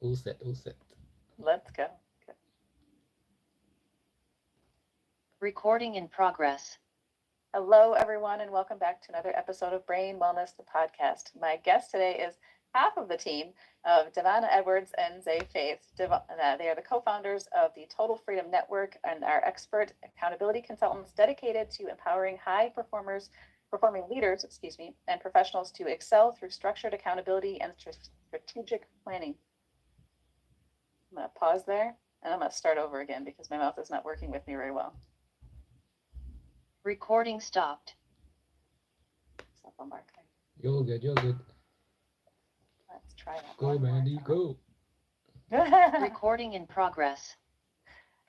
All set, all set. Let's go. Okay. Recording in progress. Hello, everyone, and welcome back to another episode of Brain Wellness, the podcast. My guest today is half of the team of Devann Edwards and Zay Faith. They are the co-founders of the Total Freedom Network and are expert accountability consultants dedicated to empowering performing leaders, and professionals to excel through structured accountability and strategic planning. I'm going to pause there and I'm going to start over again because my mouth is not working with me very well. Recording stopped. Stop on mark. You're good, you're good. Let's try that. Go, Mandy, go. Recording in progress.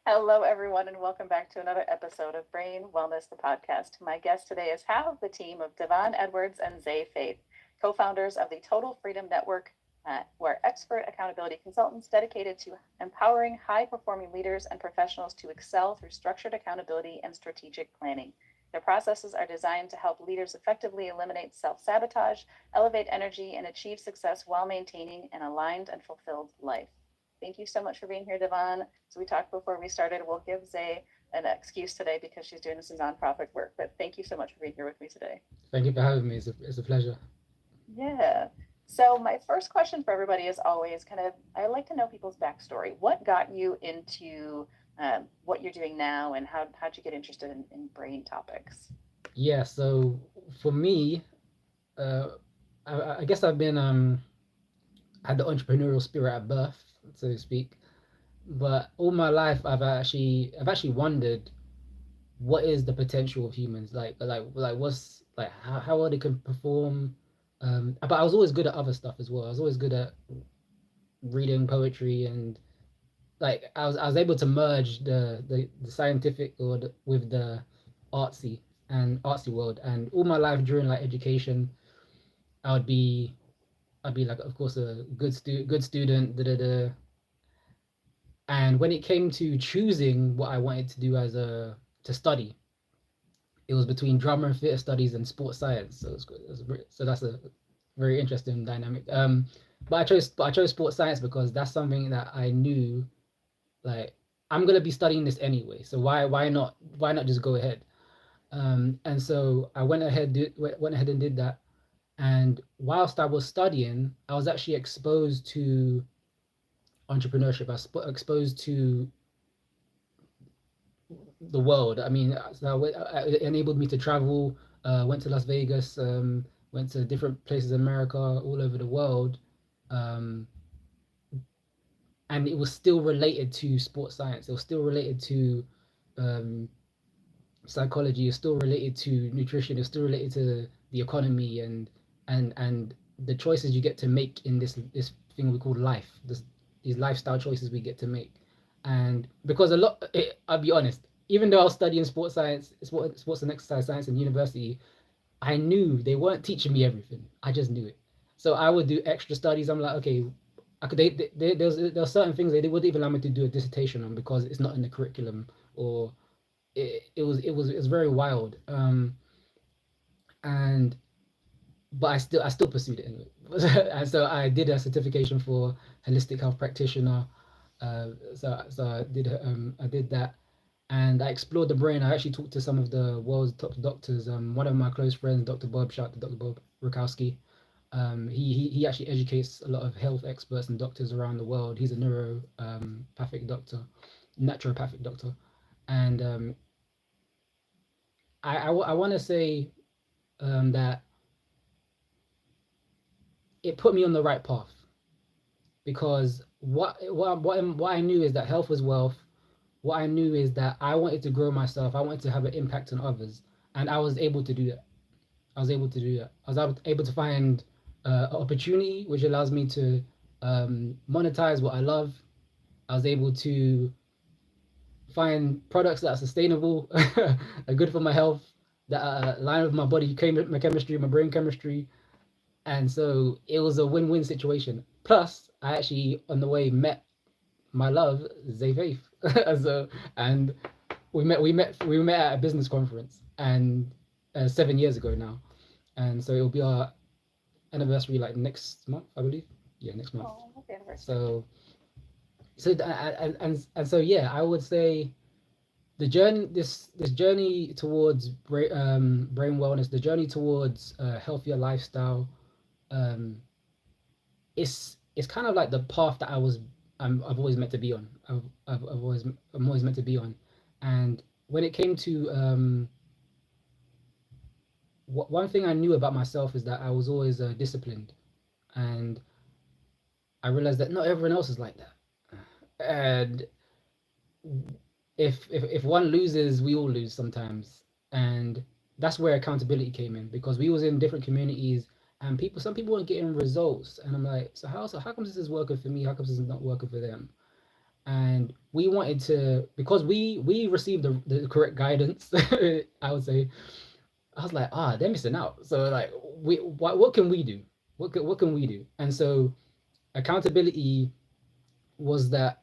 Hello, everyone, and welcome back to another episode of Brain Wellness, the podcast. My guest today is half of the team of Devann Edwards and Zay Faith, co-founders of the Total Freedom Network, who are expert accountability consultants dedicated to empowering high-performing leaders and professionals to excel through structured accountability and strategic planning. Their processes are designed to help leaders effectively eliminate self-sabotage, elevate energy, and achieve success while maintaining an aligned and fulfilled life. Thank you so much for being here, Devann. So we talked before we started. We'll give Zay an excuse today because she's doing some nonprofit work. But thank you so much for being here with me today. Thank you for having me. It's a pleasure. Yeah. So my first question for everybody is always I like to know people's backstory. What got you into what you're doing now, and how'd you get interested in brain topics? Yeah, so for me, uh, I guess I've been had the entrepreneurial spirit at birth, so to speak. But all my life, I've actually wondered what is the potential of humans, like what's like how well they can perform. But I was always good at other stuff as well. I was always good at reading poetry, and like I was able to merge the scientific with the artsy world. And all my life during like education, I would be I'd be like, of course, a good student, da da da. And when it came to choosing what I wanted to do to study, it was between drama and theatre studies and sports science. So so that's a very interesting dynamic. But I chose sports science because that's something that I knew, like, I'm gonna be studying this anyway. So why not just go ahead? And so I went ahead and did that. And whilst I was studying, I was actually exposed to entrepreneurship. Exposed to the world. I mean, so it enabled me to travel. Went to Las Vegas. Went to different places in America, all over the world, um, and it was still related to sports science. It was still related to um, psychology. It's still related to nutrition. It's still related to the economy and the choices you get to make in this thing we call life. These lifestyle choices we get to make. And because I'll be honest, even though I was studying sports and exercise science in university, I knew they weren't teaching me everything. I just knew it. So I would do extra studies. I'm like, okay, I could. There were certain things they wouldn't even allow me to do a dissertation on because it's not in the curriculum, or it was very wild. And but I still pursued it anyway. And so I did a certification for holistic health practitioner. So I did that, and I explored the brain. I actually talked to some of the world's top doctors. One of my close friends, Dr. Bob, shout out to Dr. Bob Rukowski. He actually educates a lot of health experts and doctors around the world. He's a neuropathic doctor, naturopathic doctor, and I want to say that it put me on the right path, because what I knew is that health was wealth. What I knew is that I wanted to grow myself. I wanted to have an impact on others, and I was able to do that. I was able to do that. I was able to find an opportunity which allows me to monetize what I love. I was able to find products that are sustainable, are good for my health, that align with my my chemistry, my brain chemistry, and so it was a win-win situation. Plus, I actually on the way met my love, Zay Faith. So, and we met at a business conference, and 7 years ago now, and so it'll be our anniversary like next month, I believe. Yeah, next month. Oh, happy anniversary. And so yeah, I would say the journey, this journey towards brain wellness, the journey towards a healthier lifestyle, um, it's kind of like the path that I've always meant to be on. I'm always meant to be on. And when it came to one thing I knew about myself is that I was always disciplined, and I realized that not everyone else is like that. And if one loses, we all lose sometimes, and that's where accountability came in, because we was in different communities, and some people weren't getting results, and I'm like, so how come this is working for me? How come this is not working for them? And we wanted to, because we received the correct guidance. I would say, I was like, they're missing out. So like, what can we do? What can we do? And so accountability was that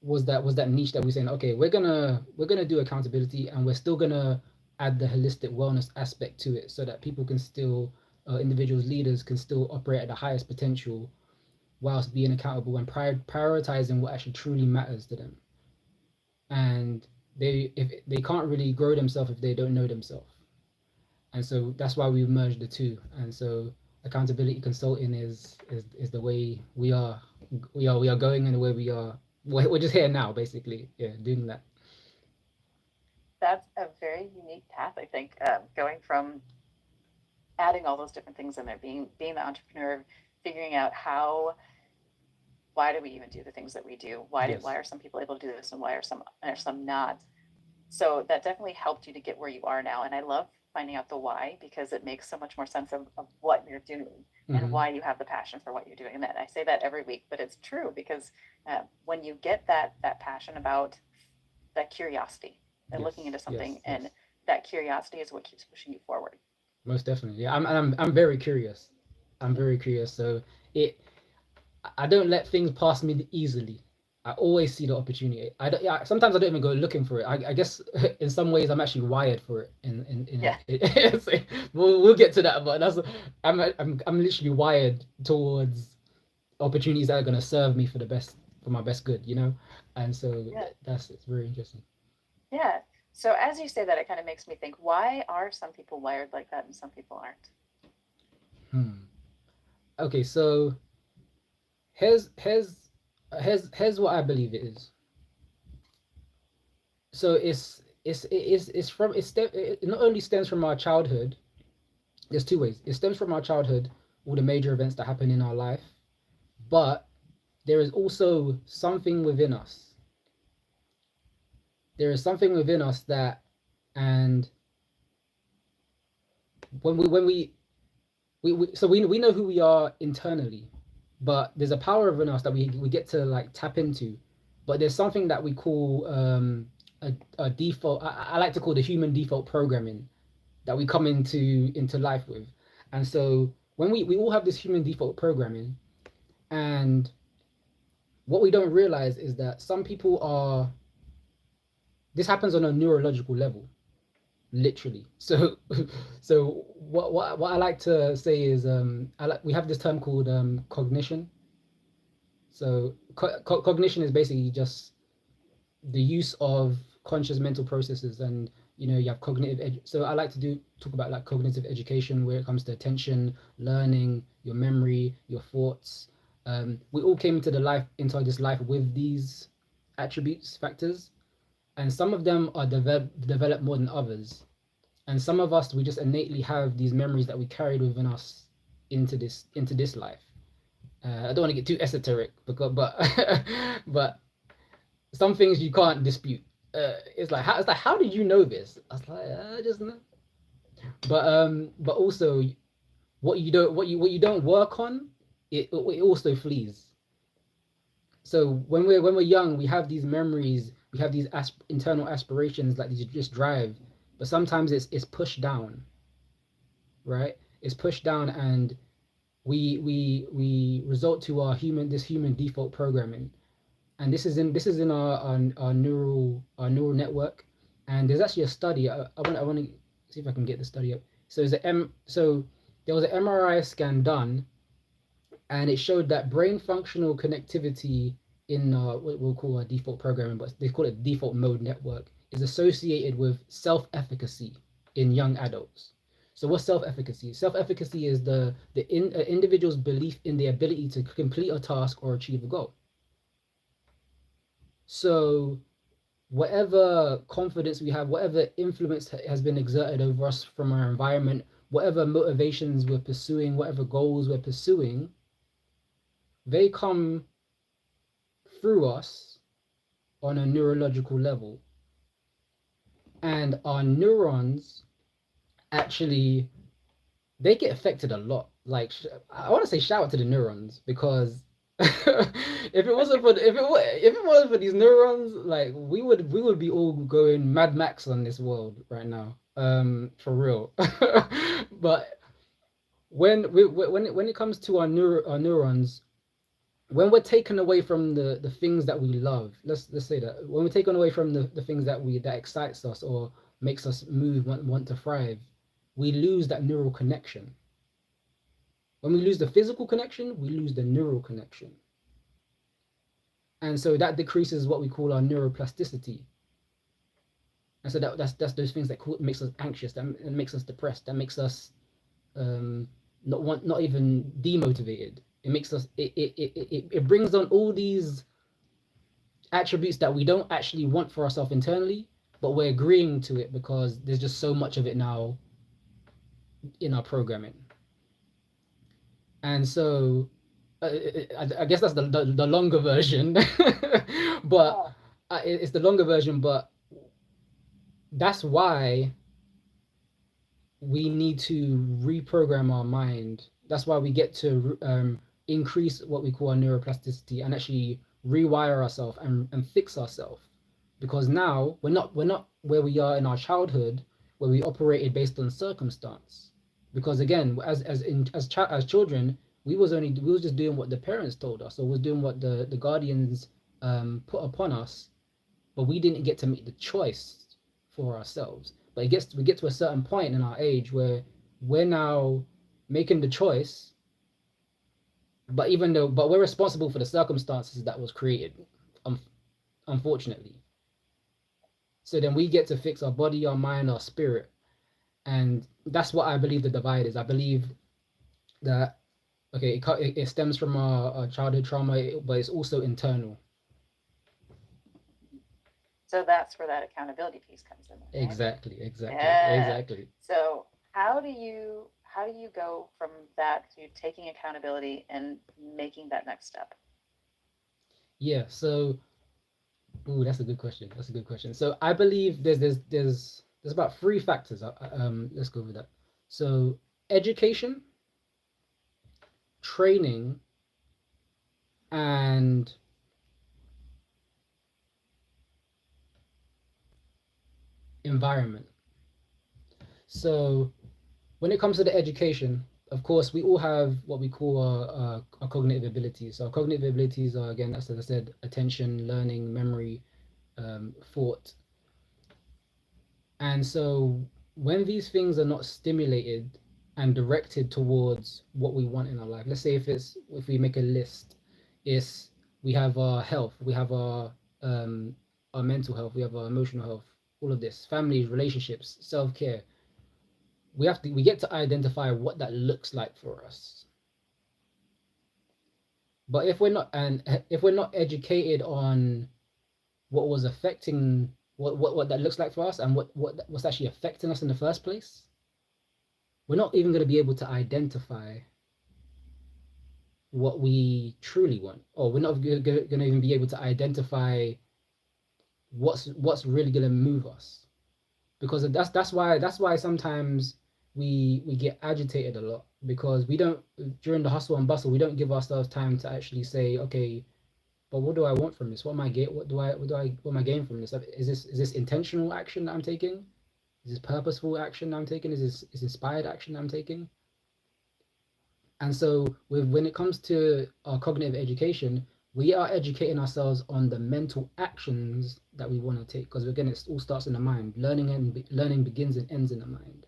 niche that we're saying, okay, we're gonna do accountability, and we're still gonna add the holistic wellness aspect to it, so that people can still, individuals, leaders can still operate at the highest potential whilst being accountable and prioritizing what actually truly matters to them. And they can't really grow themselves if they don't know themselves. And so that's why we merged the two. And so accountability consulting is the way we are going, and the way we're just here now, basically, yeah, doing that. That's a very unique path, I think, going from adding all those different things in there, being the entrepreneur, figuring out why do we even do the things that we do? Why Yes. are some people able to do this, and why are some not? So that definitely helped you to get where you are now. And I love finding out the why, because it makes so much more sense of what you're doing and Hmm. why you have the passion for what you're doing. And that I say that every week, but it's true, because when you get that passion about that curiosity and looking Yes. into Yes. something, Yes. and that curiosity is what keeps pushing you forward. Most definitely. Yeah. I'm very curious. I'm very curious. So it I don't let things pass me easily. I always see the opportunity. I don't, yeah, sometimes I don't even go looking for it. I guess in some ways I'm actually wired for it. Yeah, So we'll get to that, but I'm literally wired towards opportunities that are gonna serve me for my best good, you know. And so yeah, it's very interesting. yeah. So as you say that, it kind of makes me think, why are some people wired like that and some people aren't? Hmm. Okay, so here's here's here's what I believe it is. So it's from it not only stems from our childhood. There's two ways. It stems from our childhood, all the major events that happen in our life, but there is also something within us. There is something within us that, and when we know who we are internally, but there's a power within us that we get to like tap into. But there's something that we call a default. I like to call the human default programming that we come into life with. And so when we all have this human default programming, and what we don't realize is that some people are this happens on a neurological level, literally. So so what I like to say is, we have this term called cognition. So cognition is basically just the use of conscious mental processes. And you have so I like to do talk about like cognitive education, where it comes to attention, learning, your memory, your thoughts. We all came into this life with these attributes, factors, and some of them are developed more than others. And some of us, we just innately have these memories that we carried within us into this life. I don't want to get too esoteric, but but some things you can't dispute. How did you know this? I was like, I just know. But also, what you don't work on, it also flees. So when we're young, we have these memories, we have these internal aspirations, like these just drive, but sometimes it's pushed down, right? It's pushed down, and we resort to this human default programming. And this is in our neural network. And there's actually a study. I want to see if I can get the study up. So there was an MRI scan done, and it showed that brain functional connectivity in what we'll call a default programming, but they call it default mode network, is associated with self-efficacy in young adults. So what's self-efficacy? Self-efficacy is the individual's belief in the ability to complete a task or achieve a goal. So whatever confidence we have, whatever influence has been exerted over us from our environment, whatever motivations we're pursuing, whatever goals we're pursuing, they come through us on a neurological level. And our neurons actually, they get affected a lot. Like, I want to say shout out to the neurons, because if it wasn't for if it wasn't for these neurons, like we would be all going Mad Max on this world right now, for real. But when it comes to our neurons, when we're taken away from the things that we love, let's say that when we're taken away from the things that excites us or makes us move, want to thrive, we lose that neural connection. When we lose the physical connection, we lose the neural connection. And so that decreases what we call our neuroplasticity. And so that's those things that makes us anxious, that makes us depressed, that makes us not even demotivated. It makes us it brings on all these attributes that we don't actually want for ourselves internally, but we're agreeing to it because there's just so much of it now in our programming. And so I guess that's the longer version, but it's the longer version. But that's why we need to reprogram our mind. That's why we get to increase what we call our neuroplasticity and actually rewire ourselves and fix ourselves. Because now we're not where we are in our childhood, where we operated based on circumstance. Because again, as children, we was just doing what the parents told us, or was doing what the guardians put upon us, but we didn't get to make the choice for ourselves. But we get to a certain point in our age where we're now making the choice, but we're responsible for the circumstances that was created, unfortunately. So then we get to fix our body, our mind, our spirit. And that's what I believe the divide is. I believe that, okay, it stems from our childhood trauma, but it's also internal. So that's where that accountability piece comes in. Right? Exactly. Yeah. Exactly. So how do you go from that to taking accountability and making that next step? Yeah. So, ooh, that's a good question. So I believe there's about three factors. Let's go over that. So education, training, and environment. So when it comes to the education, of course, we all have what we call our cognitive abilities. So our cognitive abilities are, again, as I said, attention, learning, memory, thought. And so when these things are not stimulated and directed towards what we want in our life, let's say if we make a list, we have our health, we have our mental health, we have our emotional health, all of this, families, relationships, self-care. We get to identify what that looks like for us. But if we're not educated on what was affecting what that looks like for us, and what's actually affecting us in the first place, we're not even going to be able to identify what we truly want, or we're not going to even be able to identify what's really going to move us. Because that's why sometimes we get agitated a lot, because we don't, during the hustle and bustle, we don't give ourselves time to actually say, okay, but what do I want from this? What am I getting from this? Is this intentional action that I'm taking? Is this purposeful action I'm taking? Is inspired action I'm taking? And so when it comes to our cognitive education, we are educating ourselves on the mental actions that we want to take, because again, it all starts in the mind. Learning begins and ends in the mind.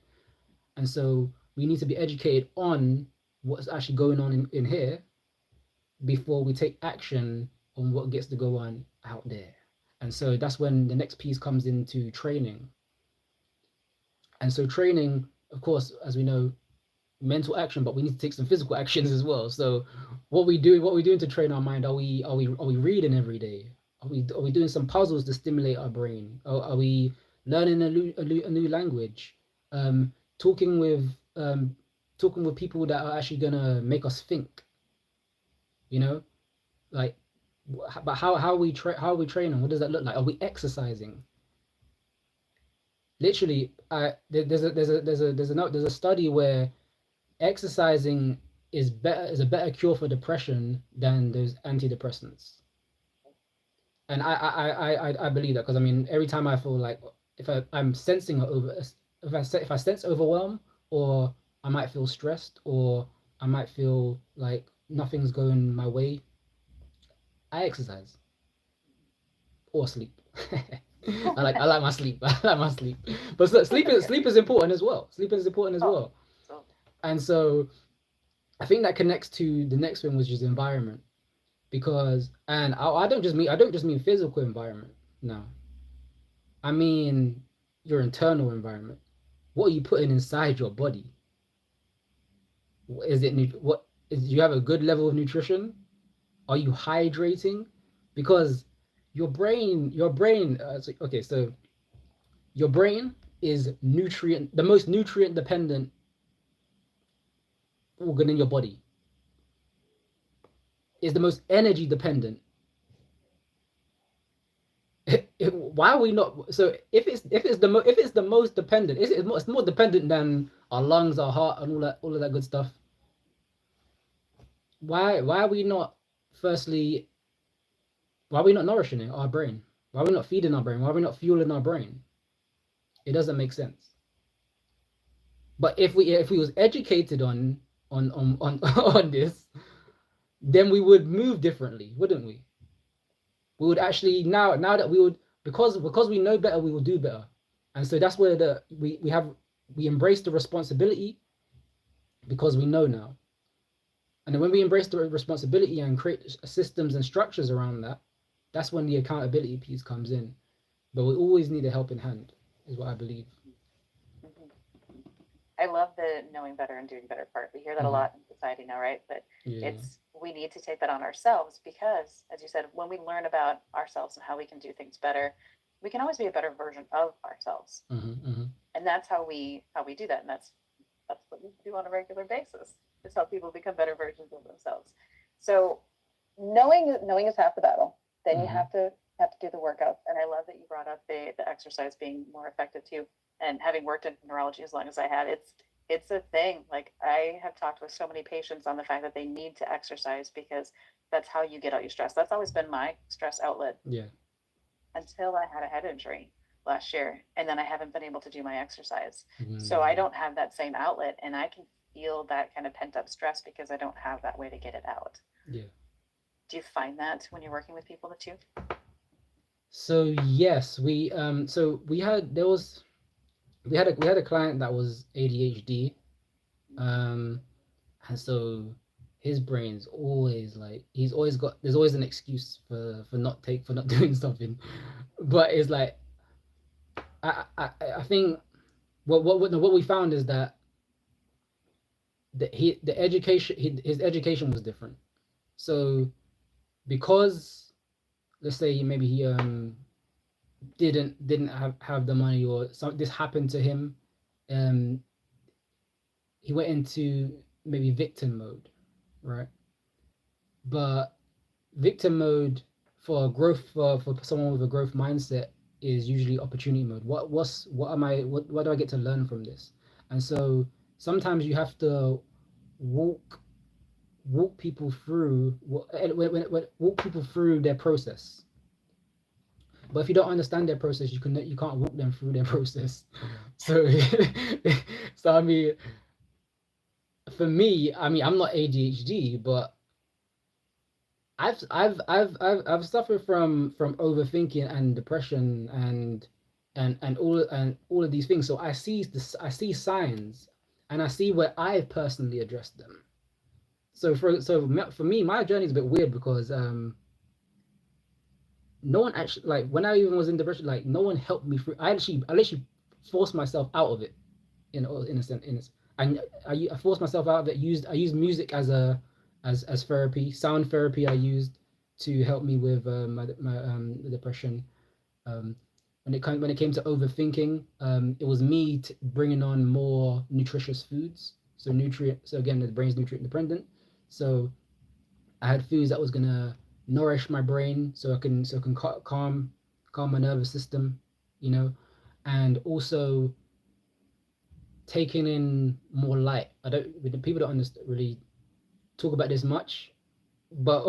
And so we need to be educated on what's actually going on in here, before we take action on what gets to go on out there. And so that's when the next piece comes into training. And so training, of course, as we know, mental action, but we need to take some physical actions as well. So what we doing to train our mind? Are we reading every day? Are we doing some puzzles to stimulate our brain? Are we learning a new language? Talking with talking with people that are actually gonna make us think. You know, like, but how are we training? What does that look like? Are we exercising? Literally, there's a study where exercising is a better cure for depression than those antidepressants. And I believe that, because I mean, every time I feel like, if I'm sensing if I sense overwhelm, or I might feel stressed, or I might feel like nothing's going my way, I exercise or sleep. I like my sleep. I like my sleep. But sleep is important as well. Sleep is important as well. So And so I think that connects to the next one, which is environment. Because, and I don't just mean physical environment. No, I mean your internal environment. What are you putting inside your body? Is it what is you have a good level of nutrition? Are you hydrating? Because so your brain is the most nutrient dependent organ in your body. Is the most energy dependent. Why are we not? So if it's the most dependent, it's more dependent than our lungs, our heart, and all of that good stuff. Why are we not? Firstly, why are we not nourishing our brain? Why are we not feeding our brain? Why are we not fueling our brain? It doesn't make sense. But if we was educated on this, then we would move differently, wouldn't we? We would actually, now that we would, because we know better, we will do better. And so that's where we embrace the responsibility, because we know now. And then when we embrace the responsibility and create systems and structures around that, that's when the accountability piece comes in. But we always need a helping hand, is what I believe. I love the knowing better and doing better part. We hear that a lot in society now, right? But Yeah. we need to take that on ourselves, because, as you said, when we learn about ourselves and how we can do things better, we can always be a better version of ourselves. And that's how we do that. And that's what we do on a regular basis, is help people become better versions of themselves. So knowing is half the battle. Then you have to do the workouts. And I love that you brought up the exercise being more effective too. And having worked in neurology as long as I have, it's a thing. Like, I have talked with so many patients on the fact that they need to exercise, because that's how you get out your stress. That's always been my stress outlet. Yeah. Until I had a head injury last year, and then I haven't been able to do my exercise. So I don't have that same outlet, and I can feel that kind of pent up stress because I don't have that way to get it out. Yeah. Do you find that when you're working with people too? So yes, we had a client that was ADHD, and so his brain's always like, there's always an excuse for not doing something. But it's like, I think what we found is that his education was different. So because, let's say, maybe he didn't have the money, or this happened to him, he went into maybe victim mode, right? But victim mode for someone with a growth mindset is usually opportunity mode. What do I get to learn from this? And so sometimes you have to walk people through walk people through their process. But if you don't understand their process, you can't walk them through their process. So so I mean, for me, I mean, I'm not ADHD, but I've suffered from overthinking and depression and all of these things. So I see signs, and I see where I've personally addressed them. for me, my journey is a bit weird because no one actually, like, when I even was in depression, like, no one helped me through. I literally forced myself out of it, in a sense. I forced myself out of it. I used music as as therapy, sound therapy. I used to help me with my depression. Um, when it came to overthinking, it was me bringing on more nutritious foods. So nutrient. So again, the brain's nutrient dependent. So I had foods that was gonna nourish my brain, so I can calm my nervous system, you know, and also taking in more light. I don't People don't understand, really talk about this much, but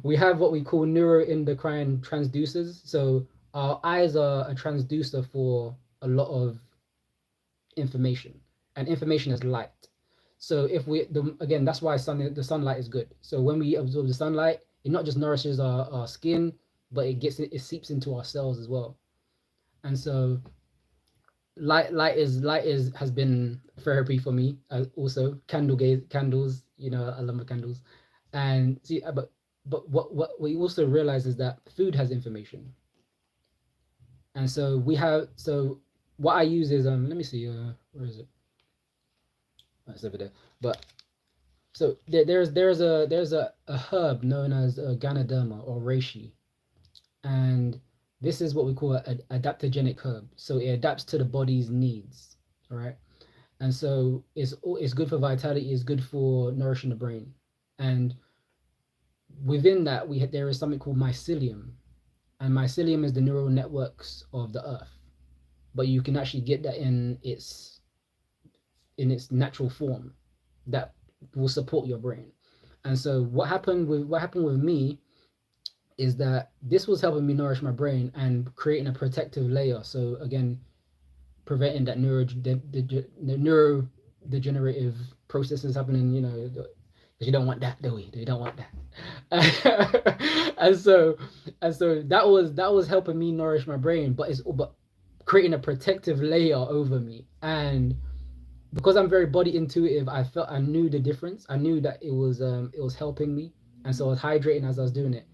we have what we call neuroendocrine transducers. So our eyes are a transducer for a lot of information, and information is light. So again, that's why the sunlight is good. So when we absorb the sunlight, it not just nourishes our skin, but it seeps into our cells as well. And so light is has been therapy for me. Also candles, I love my candles. And see, but what we also realize is that food has information. And so what I use is, let me see, where is it? Oh, it's over there. But so there's a herb known as Ganoderma or reishi, and this is what we call an adaptogenic herb. So it adapts to the body's needs. All right. And so it's good for vitality. It's good for nourishing the brain. And within that, there is something called mycelium, and mycelium is the neural networks of the earth. But you can actually get that in its natural form, that will support your brain. And so what happened with me is that this was helping me nourish my brain and creating a protective layer. So again, preventing that neurodegenerative processes happening. Because you don't want that, do we? You don't want that. And so that was helping me nourish my brain, but creating a protective layer over me. And because I'm very body intuitive, I knew the difference. I knew that it was helping me, and so I was hydrating as I was doing it.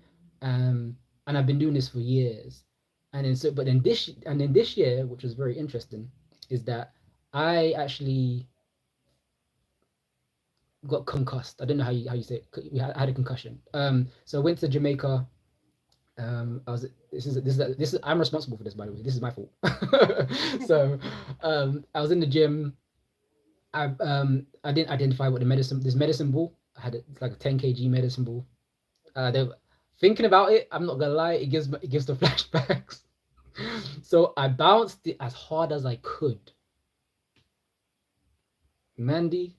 And I've been doing this for years. And then this year, which was very interesting, is that I actually got concussed. I don't know how you say it. I had a concussion. So I went to Jamaica. I was this is I'm responsible for this, by the way. This is my fault. So I was in the gym. I didn't identify what this medicine ball. It's like a 10 kg medicine ball. Thinking about it, I'm not gonna lie, it gives the flashbacks. So I bounced it as hard as I could. Mandy,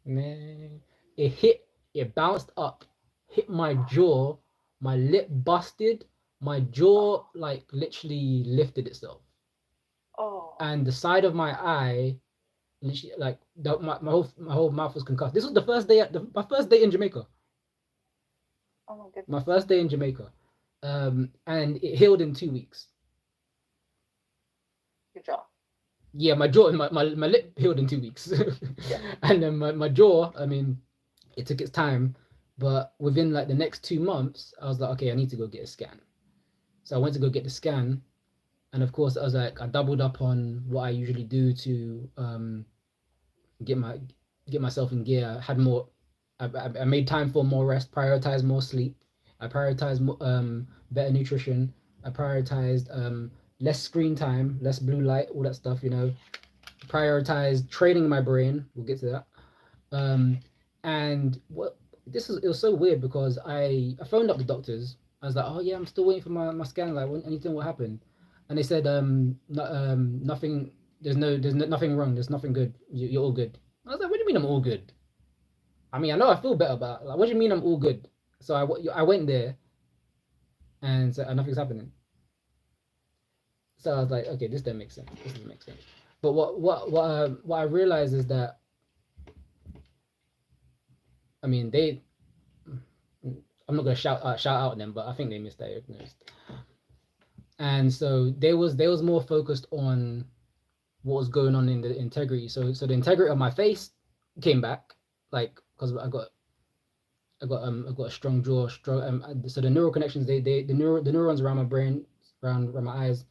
man, it bounced up, hit my jaw, my lip busted, my jaw like literally lifted itself, Oh. and the side of my eye, literally, like my whole mouth was concussed. This was my first day in Jamaica. Oh my goodness. My first day in Jamaica, and it healed in 2 weeks. Your jaw. Yeah, my jaw, my lip healed in 2 weeks. Yeah. And then my jaw, I mean, it took its time, but within like the next 2 months, I was like, okay, I need to go get a scan. So I went to go get the scan, and of course, I doubled up on what I usually do to get myself in gear. I made time for more rest, prioritized more sleep. I prioritized better nutrition. I prioritized less screen time, less blue light, all that stuff. Prioritized training my brain. We'll get to that. And it was so weird because I phoned up the doctors. I was like, oh yeah, I'm still waiting for my scan. Like, I need to know what happened. And they said, nothing. There's nothing wrong. There's nothing good. You're all good. I was like, what do you mean I'm all good? I mean, I know I feel better, but like, what do you mean I'm all good? So I went there, and nothing's happening. So I was like, okay, this doesn't make sense. This doesn't make sense. But what I realized is that, I mean, I'm not gonna shout out them, but I think they misdiagnosed. And so they was more focused on what was going on in the integrity. So the integrity of my face came back, like because I got a strong jaw, strong. So the neural connections, the neurons around my brain, around my eyes,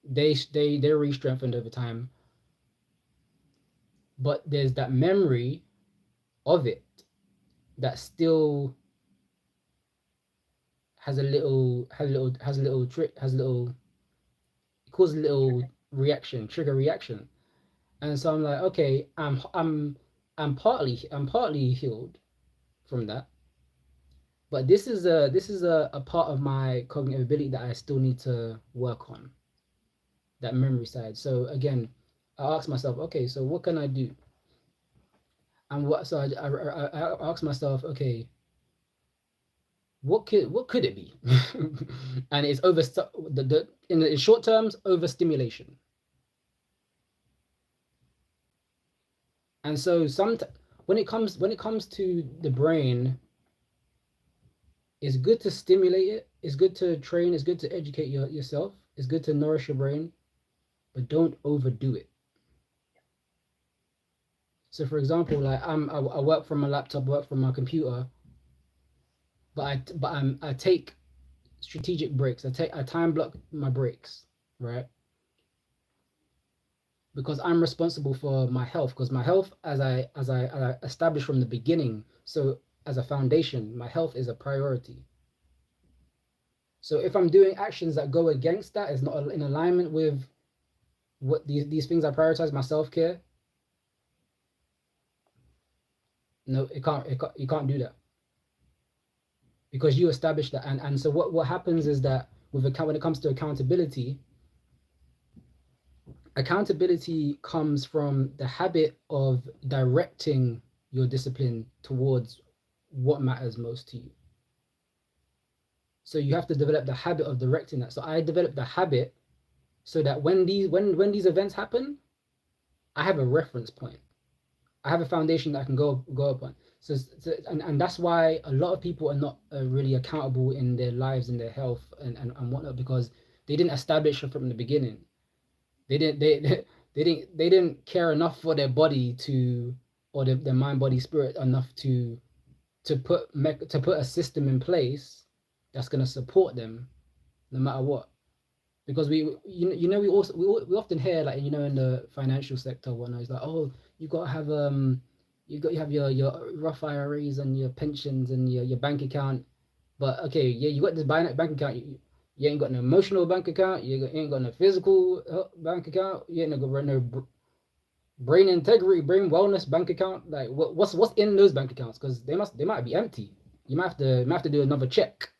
they're re-strengthened over time. But there's that memory of it that still has a little, it causes a little reaction, trigger reaction. And so I'm like, okay, I'm partly healed from that, but this is a part of my cognitive ability that I still need to work on, that memory side. So again, I ask myself, okay, so what can I do? And what so I ask myself, okay, what could it be? And it's in short terms, overstimulation. And so when it comes to the brain, it's good to stimulate it. It's good to train. It's good to educate yourself. It's good to nourish your brain, but don't overdo it. So, for example, like I work from my laptop, work from my computer, but I take strategic breaks. I time block my breaks, right? Because I'm responsible for my health. Because my health, as I established from the beginning, so as a foundation, my health is a priority. So if I'm doing actions that go against that, is not in alignment with what these things I prioritize, my self care. No, you can't do that, because you establish that. And so what happens is that when it comes to accountability comes from the habit of directing your discipline towards what matters most to you. So you have to develop the habit of directing that. So I developed the habit so that when these events happen, I have a reference point. I have a foundation that I can go upon. And that's why a lot of people are not really accountable in their lives and their health and whatnot, because they didn't establish it from the beginning. They didn't care enough for their body to, or their mind, body, spirit enough to put a system in place that's going to support them no matter what. Because we often hear, like, in the financial sector, whatnot, it's like, oh, you got to have you have your Roth IRAs and your pensions and your bank account. But okay, yeah, you got this bank account. You ain't got an emotional bank account. You ain't got no physical bank account. You ain't got no brain integrity, brain wellness bank account. Like, what's in those bank accounts? Because they might be empty. You might have to do another check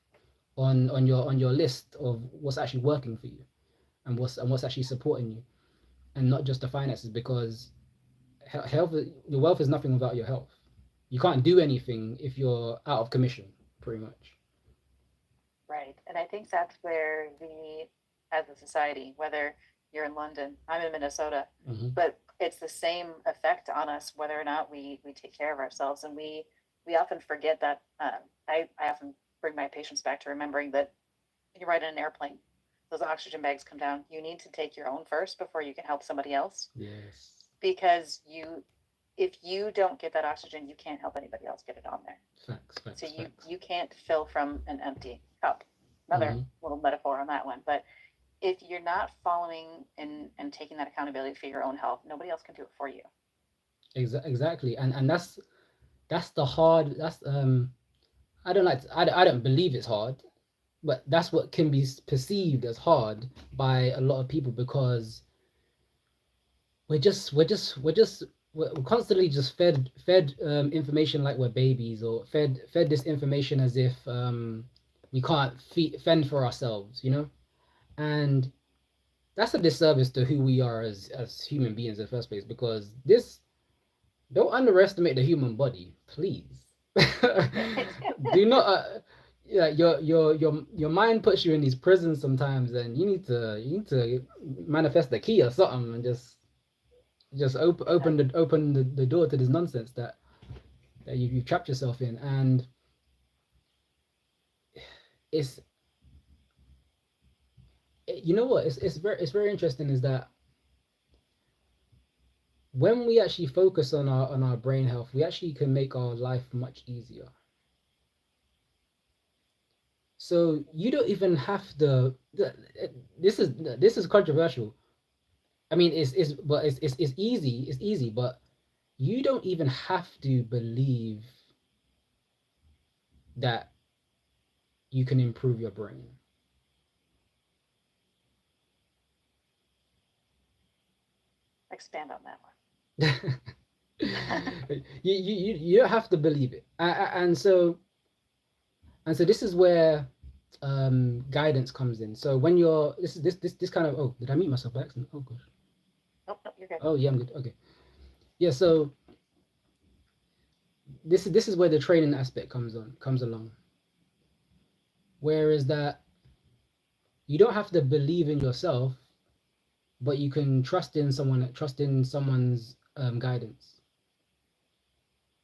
on your list of what's actually working for you, and what's actually supporting you, and not just the finances. Because health, your wealth is nothing without your health. You can't do anything if you're out of commission, pretty much. Right. And I think that's where we, as a society, whether you're in London, I'm in Minnesota, but it's the same effect on us whether or not we take care of ourselves. And we often forget that. I often bring my patients back to remembering that you ride in an airplane, those oxygen bags come down. You need to take your own first before you can help somebody else. Yes. Because if you don't get that oxygen, you can't help anybody else get it on there. Facts. So you can't fill from an empty cup. Another little metaphor on that one. But if you're not following and taking that accountability for your own health, nobody else can do it for you. Exactly. And that's the hard. That's I don't believe it's hard, but that's what can be perceived as hard by a lot of people, because we're constantly just fed information like we're babies, or fed this information as if we can't fend for ourselves. And that's a disservice to who we are as human beings in the first place, because this don't underestimate the human body, please. Do not. Yeah, your mind puts you in these prisons sometimes, and you need to manifest the key or something, and just open the door to this nonsense that you've trapped yourself in. And it's you know what it's very interesting, is that when we actually focus on our brain health, we actually can make our life much easier. So you don't even have this is controversial. I mean, it's easy. It's easy, but you don't even have to believe that you can improve your brain. Expand on that one. You don't have to believe it, and so this is where guidance comes in. So when you're this kind of, oh, did I mute myself by accident? Oh gosh. Nope, nope, you're good. Oh yeah, I'm good. Okay. Yeah. So this is where the training aspect comes along. Whereas that you don't have to believe in yourself, but you can trust in someone's guidance.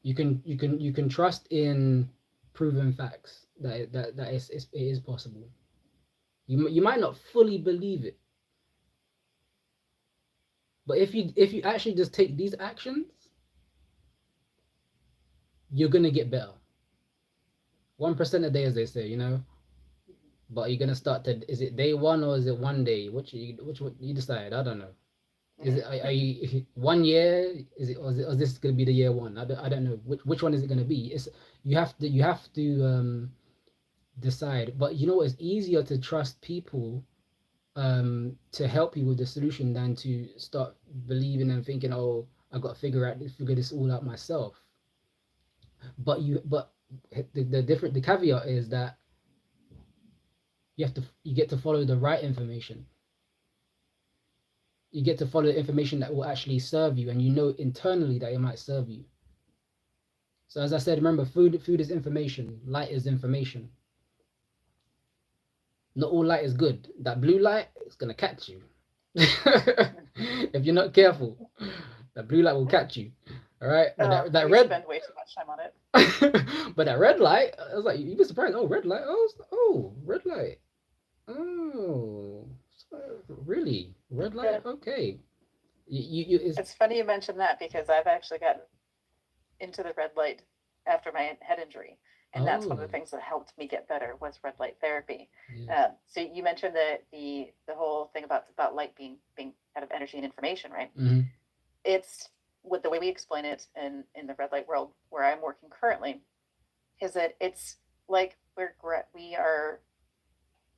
You can trust in proven facts that it is possible. You might not fully believe it, but if you actually just take these actions, you're gonna get better. 1% a day, as they say, you know. But you're gonna start to, is it day one or is it one day? Which you decide? I don't know. Is it are you 1 year? Or is this gonna be the year one? I don't know. Which one is it gonna be? It's you have to decide. But you know, it's easier to trust people to help you with the solution than to start believing and thinking, oh, I've got to figure this all out myself. But the caveat is that you get to follow the right information. You get to follow the information that will actually serve you, and you know internally that it might serve you. So as I said, remember, food is information, light is information. Not all light is good. That blue light is gonna catch you. If you're not careful, that blue light will catch you. All right, but that we red spend way too much time on it. but that red light, I was like, you'd be surprised. Oh, red light. Oh, red light. Oh, really? Red light? Yeah. Okay. It's funny you mentioned that because I've actually gotten into the red light after my head injury, and that's one of the things that helped me get better was red light therapy. Yeah. So you mentioned the whole thing about light being out of energy and information, right? Mm-hmm. It's with the way we explain it in the red light world where I'm working currently, is that it's like we are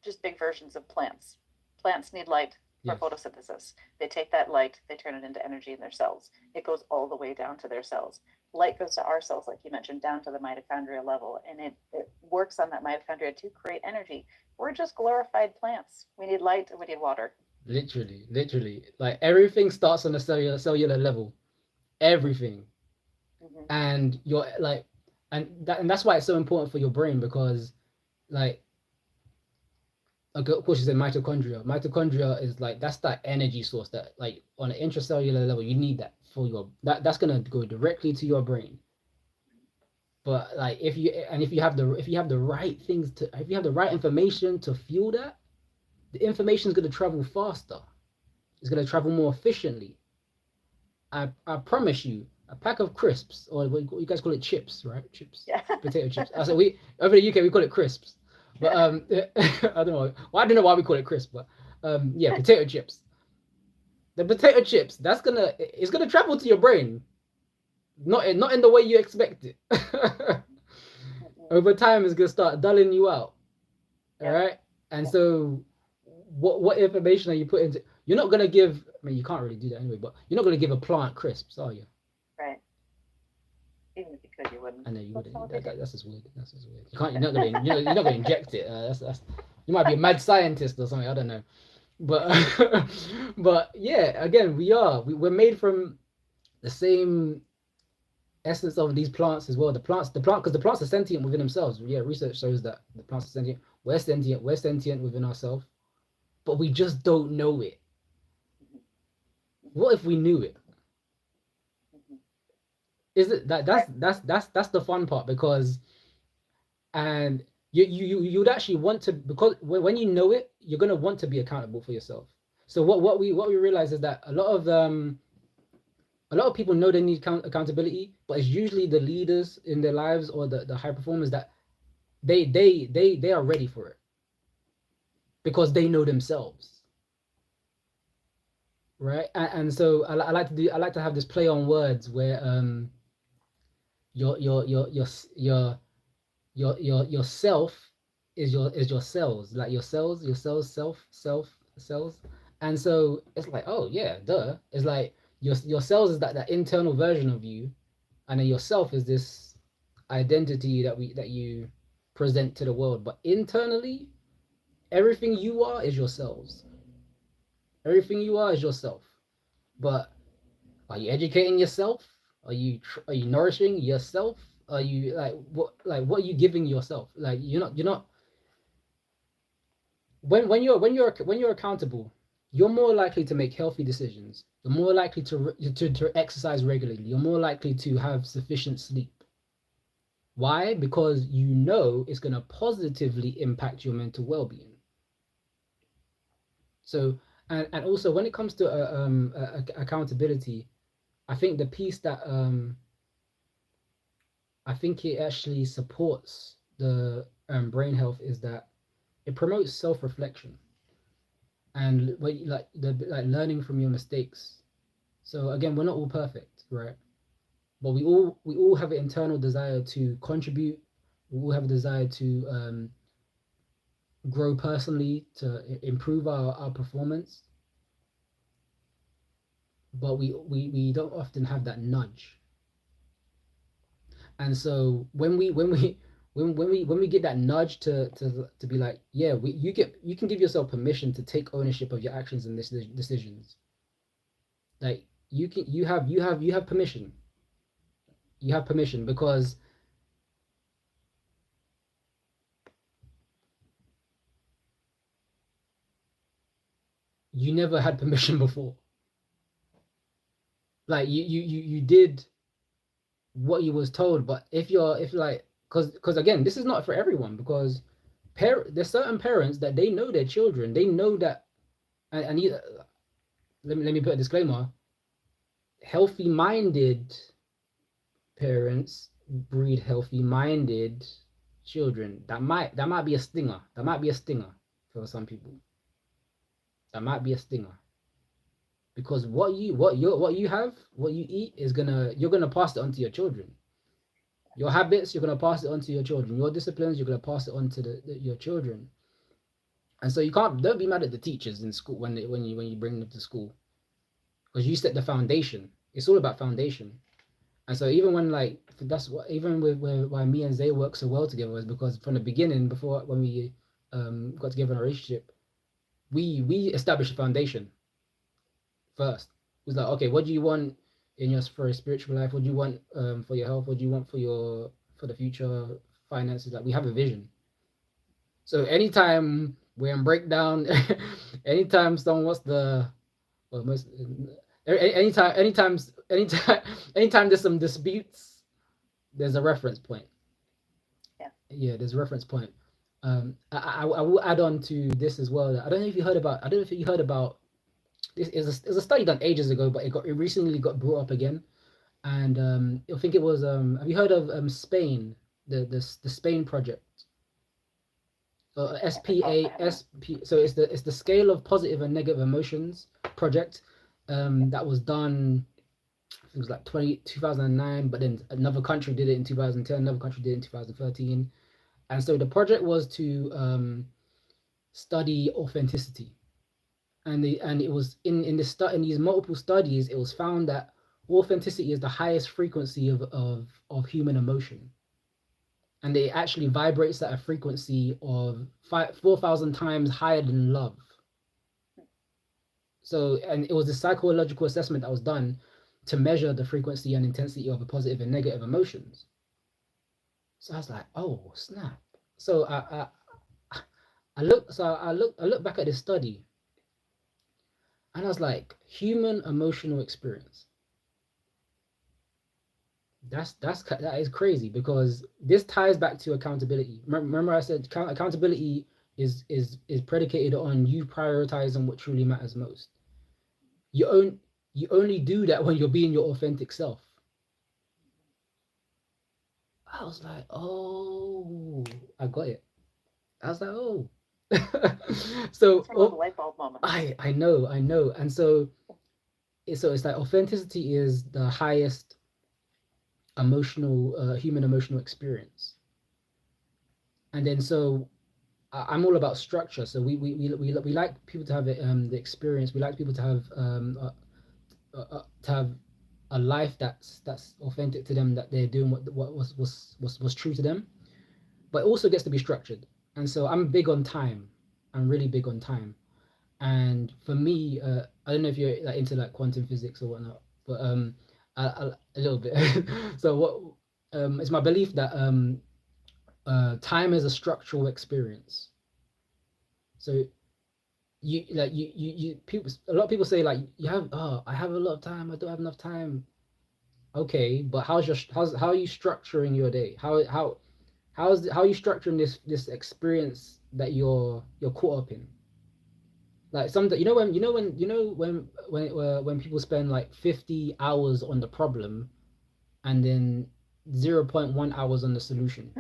just big versions of plants. Plants need light for Yes. photosynthesis. They take that light, they turn it into energy in their cells. It goes all the way down to their cells. Light goes to our cells, like you mentioned, down to the mitochondria level, and it works on that mitochondria to create energy. We're just glorified plants. We need light and we need water. Literally, like everything starts on a cellular level. Everything, and you're like, and that's why it's so important for your brain because, like, okay, of course, you said mitochondria. Mitochondria is like that's that energy source that, like, on an intracellular level, you need that for that's gonna go directly to your brain. But like, if you have the right things to, if you have the right information to fuel that, the information is gonna travel faster. It's gonna travel more efficiently. I promise you, a pack of crisps, or what you guys call it, chips, right? Chips, Yeah. potato chips. So we over in the UK we call it crisps, but I don't know. Well, I don't know why we call it crisp, but yeah, potato chips. The potato chips, it's gonna travel to your brain, not in the way you expect it. Over time, it's gonna start dulling you out. All right, and so what information are you putting into? You're not gonna give. I mean, you can't really do that anyway. But you're not gonna give a plant crisps, are you? Right. Even if you could, you wouldn't. I know you wouldn't. all they do. That's just weird. That's just weird. You can't. You're not gonna inject it. That's. You might be a mad scientist or something. I don't know. But but yeah, again, we're made from the same essence of these plants as well. Because the plants are sentient within themselves. Yeah, research shows that the plants are sentient. We're sentient within ourselves, but we just don't know it. What if we knew it? Is it that's the fun part, because and you would actually want to, because when you know it, you're gonna want to be accountable for yourself. So what we realize is that a lot of A lot of people know they need accountability, but it's usually the leaders in their lives or the high performers that they are ready for it because they know themselves, right? And so I like to do, I like to have this play on words where your your your your your your self is your cells, like your cells, cells. And so it's like, oh yeah, duh. It's like your cells is that internal version of you, and then yourself is this identity that you present to the world. But internally, everything you are is yourselves. Everything you are is yourself. But are you educating yourself? Are you nourishing yourself? Are you what are you giving yourself? Like you're not when you're accountable, you're more likely to make healthy decisions. You're more likely to exercise regularly. You're more likely to have sufficient sleep. Why? Because you know it's going to positively impact your mental well-being. So, and also when it comes to accountability, I think the piece that I think it actually supports the brain health is that it promotes self-reflection and like learning from your mistakes. So again, we're not all perfect, right? But we all have an internal desire to contribute. We all have a desire to grow personally, to improve our performance. But we don't often have that nudge. And so when we get that nudge to be like, yeah, you can give yourself permission to take ownership of your actions and decisions. Like you have permission. You have permission because you never had permission before. Like you did what you was told, but if like because again, this is not for everyone because there's certain parents that they know their children, they know that and let me put a disclaimer: healthy minded parents breed healthy minded children. That might be a stinger. That might be a stinger for some people. That might be a stinger because what you have, what you eat is you're gonna pass it on to your children. Your habits, you're gonna pass it on to your children. Your disciplines, you're gonna pass it on to your children. And so you don't be mad at the teachers in school when you bring them to school because you set the foundation. It's all about foundation. And so even when like that's what even with why me and Zay work so well together is because from the beginning, before when we got together in a relationship, we established a foundation first. It was like, okay, what do you want in your for a spiritual life? What do you want for your health? What do you want for the future finances? Like we have a vision. So anytime we're in breakdown, anytime someone wants the well, most anytime there's some disputes, there's a reference point. Yeah, there's a reference point. I will add on to this as well. I don't know if you heard about. I don't know if you heard about this. Is a study done ages ago, but it recently got brought up again. And I think it was. Have you heard of Spain? The Spain project. SPASP. So it's the scale of positive and negative emotions project. That was done. I think it was like 2009, but then another country did it in 2010. Another country did it in 2013. And so the project was to study authenticity, and it was in these multiple studies, it was found that authenticity is the highest frequency of human emotion, and it actually vibrates at a frequency of 4,000 times higher than love. So, and it was a psychological assessment that was done to measure the frequency and intensity of the positive and negative emotions. So I was like, oh snap. So I look back at this study and I was like, human emotional experience. That is crazy because this ties back to accountability. Remember I said accountability is predicated on you prioritizing what truly matters most. you only do that when you're being your authentic self. I was like, oh, I got it. I was like, oh. So It's one of those light bulb moments. I know. And so it's like authenticity is the highest emotional human emotional experience. And then so I'm all about structure. So we like people to have the experience. We like people to have a life that's authentic to them, that they're doing what was true to them, but it also gets to be structured. And so I'm big on time. I'm really big on time. And for me, I don't know if you're like into like quantum physics or whatnot, but a little bit. So what it's my belief that time is a structural experience. So you people, a lot of people say like, you have, oh, I have a lot of time, I don't have enough time. Okay, but how are you structuring your day? How are you structuring this experience that you're caught up in? Like some, when people spend like 50 hours on the problem and then 0.1 hours on the solution.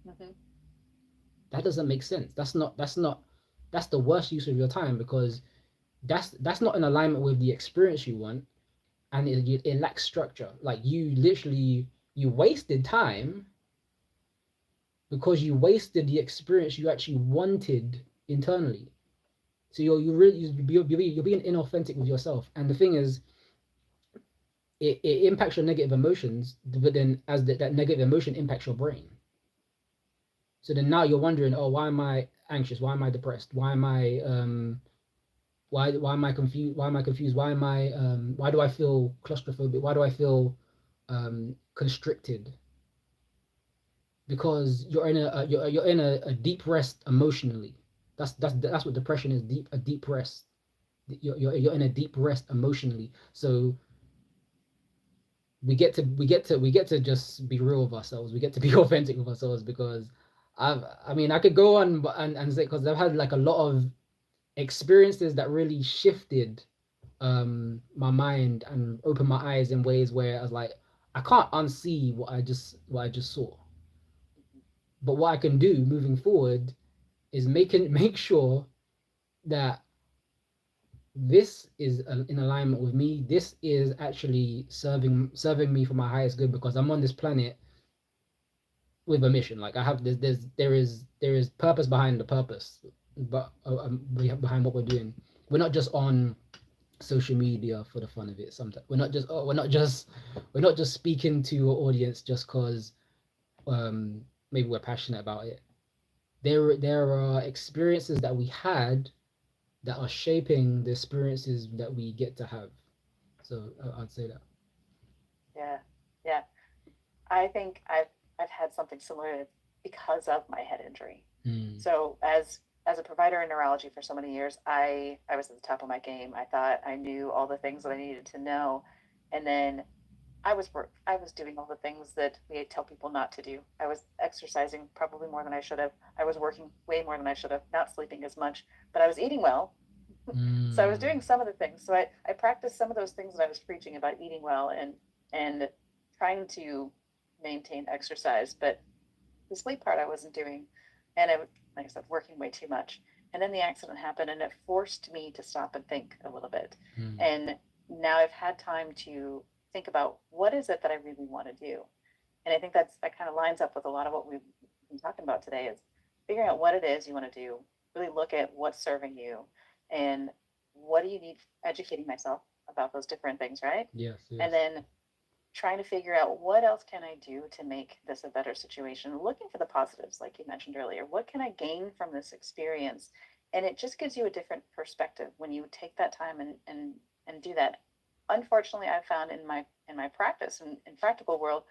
Mm-hmm. That doesn't make sense. That's the worst use of your time, because that's not in alignment with the experience you want, and it lacks structure. Like you literally, you wasted time because you wasted the experience you actually wanted internally. So you're being inauthentic with yourself. And the thing is, it impacts your negative emotions, but then as that negative emotion impacts your brain. So then now you're wondering, oh, why am I anxious? Why am I depressed? Why am I confused? Why do I feel claustrophobic? Why do I feel constricted? Because you're in a deep rest emotionally. That's what depression is, a deep rest. You're in a deep rest emotionally. So we get to just be real with ourselves. We get to be authentic with ourselves, because I mean, I could go on and say, because I've had like a lot of experiences that really shifted my mind and opened my eyes in ways where I was like, I can't unsee what I just saw. But what I can do moving forward is make sure that this is in alignment with me. This is actually serving me for my highest good, because I'm on this planet with a mission. Like I have this, there is purpose behind the purpose, but behind what we're doing. We're not just on social media for the fun of it. Sometimes we're not just speaking to an audience just because um maybe we're passionate about it. There are experiences that we had that are shaping the experiences that we get to have. So I'd say that. Yeah, yeah. I think I've had something similar because of my head injury. Mm, So as a provider in neurology for so many years, I was at the top of my game. I thought I knew all the things that I needed to know, and then I was doing all the things that we tell people not to do. I was exercising probably more than I should have. I was working way more than I should have, not sleeping as much, but I was eating well. So I was mm, doing some of the things. So I practiced some of those things that I was preaching about eating well and trying to maintain exercise, but the sleep part I wasn't doing. And like I said, working way too much. And then the accident happened and it forced me to stop and think a little bit. mm. And now I've had time to think about what is it that I really want to do. And I think that kind of lines up with a lot of what we've been talking about today is figuring out what it is you want to do, really look at what's serving you and what do you need, educating myself about those different things, right? Yes, And yes. then trying to figure out what else can I do to make this a better situation, looking for the positives, like you mentioned earlier. What can I gain from this experience? And it just gives you a different perspective when you take that time and do that. Unfortunately, I've found in my practice and in practical world,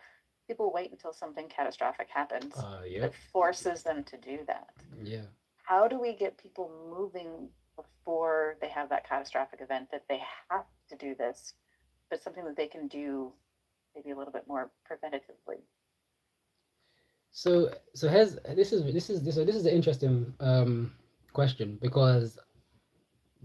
people wait until something catastrophic happens that Yep. forces them to do that. Yeah. How do we get people moving before they have that catastrophic event that they have to do this, but something that they can do maybe a little bit more preventatively? So here's this is an interesting question, because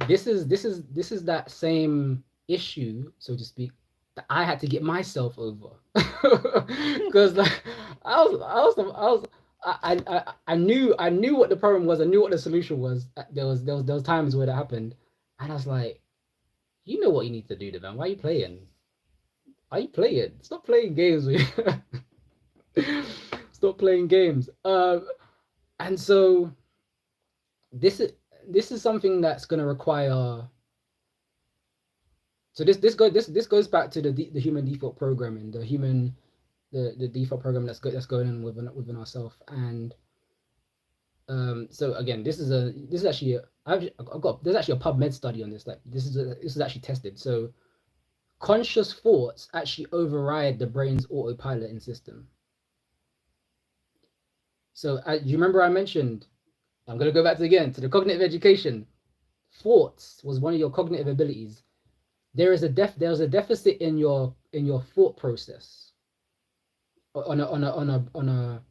this is that same. issue, so to speak, that I had to get myself over. Because like I knew what the problem was. I knew what the solution was. There was times where that happened, and I was like, you know what you need to do, Devann. Why are you playing? Why are you playing? Stop playing games. Stop playing games. And so this is this is something that's going to require. So this goes back to the human default programming, the default program that's going on within ourselves. And so again, this is actually I've got there's actually a PubMed study on this. Like this is actually tested. So conscious thoughts actually override the brain's autopiloting system. So you remember I mentioned, I'm going to go back to again to the cognitive education. Thoughts was one of your cognitive abilities. There's a deficit in your thought process on a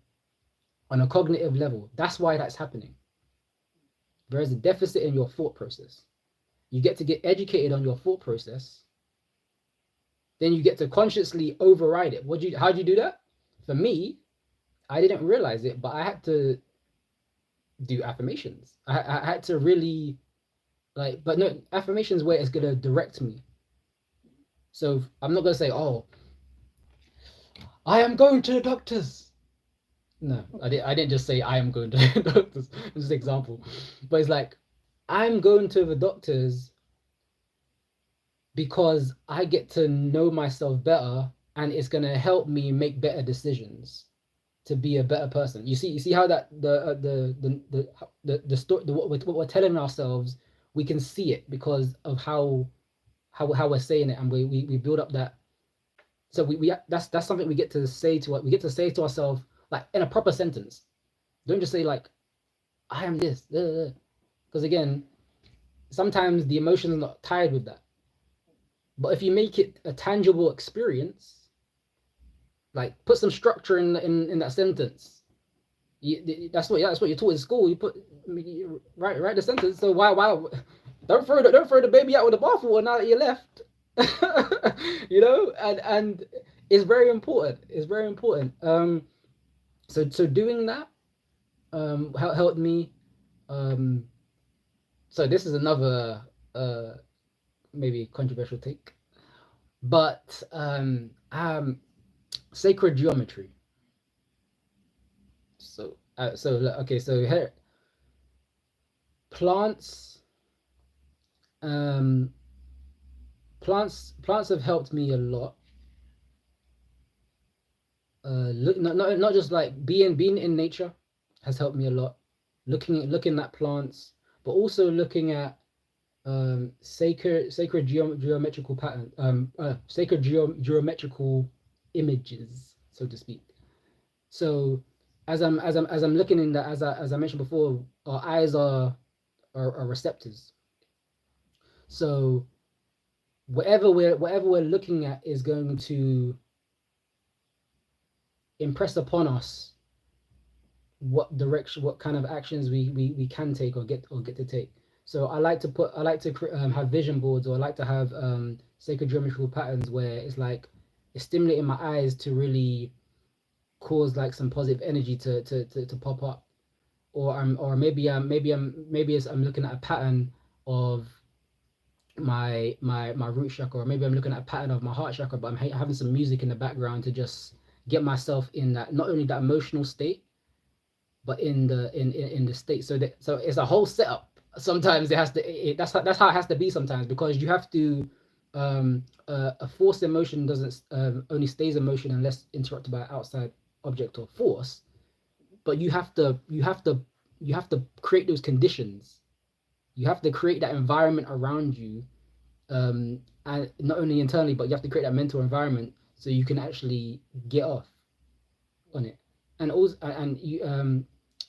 cognitive level. That's why that's happening. There is a deficit in your thought process. You get to get educated on your thought process, then you get to consciously override it. How do you do that? For me, I didn't realize it, but I had to do affirmations. I had to really but no, affirmations where it's gonna direct me. So I'm not gonna say, oh, I am going to the doctors. No, I didn't just say I am going to the doctors. It's just an example. But it's like I'm going to the doctors because I get to know myself better, and it's gonna help me make better decisions to be a better person. You see how that the story what we're telling ourselves, we can see it because of how we're saying it, and we build up that. So we that's something we get to say to ourselves, like in a proper sentence. Don't just say like I am this, because again, sometimes the emotions are not tied with that. But if you make it a tangible experience, like put some structure in that sentence. That's what you're taught in school. You write the sentence. So why don't throw the baby out with the bathwater now that you left. And it's very important. It's very important. So doing that helped me. So this is another maybe controversial take, but sacred geometry. So okay, so here plants um plants have helped me a lot. Look, not just like being in nature has helped me a lot. Looking at plants, but also looking at sacred geometrical pattern, sacred geometrical images, so to speak. So as I'm looking in that, as I mentioned before, our eyes are receptors. So whatever we're looking at is going to impress upon us what direction, what kind of actions we can take or get to take. So I like to have vision boards, or I like to have sacred geometrical patterns where it's stimulating my eyes to really cause like some positive energy to pop up. Or maybe I'm looking at a pattern of my root chakra, or maybe I'm looking at a pattern of my heart chakra, but I'm having some music in the background to just get myself in that, not only that emotional state, but in the state. So it's a whole setup. Sometimes it has to that's how it has to be sometimes, because you have to a forced emotion doesn't only stays emotion unless interrupted by an outside object or force. But you have to create those conditions. You have to create that environment around you, and not only internally, but you have to create that mental environment so you can actually get off on it. And also, and you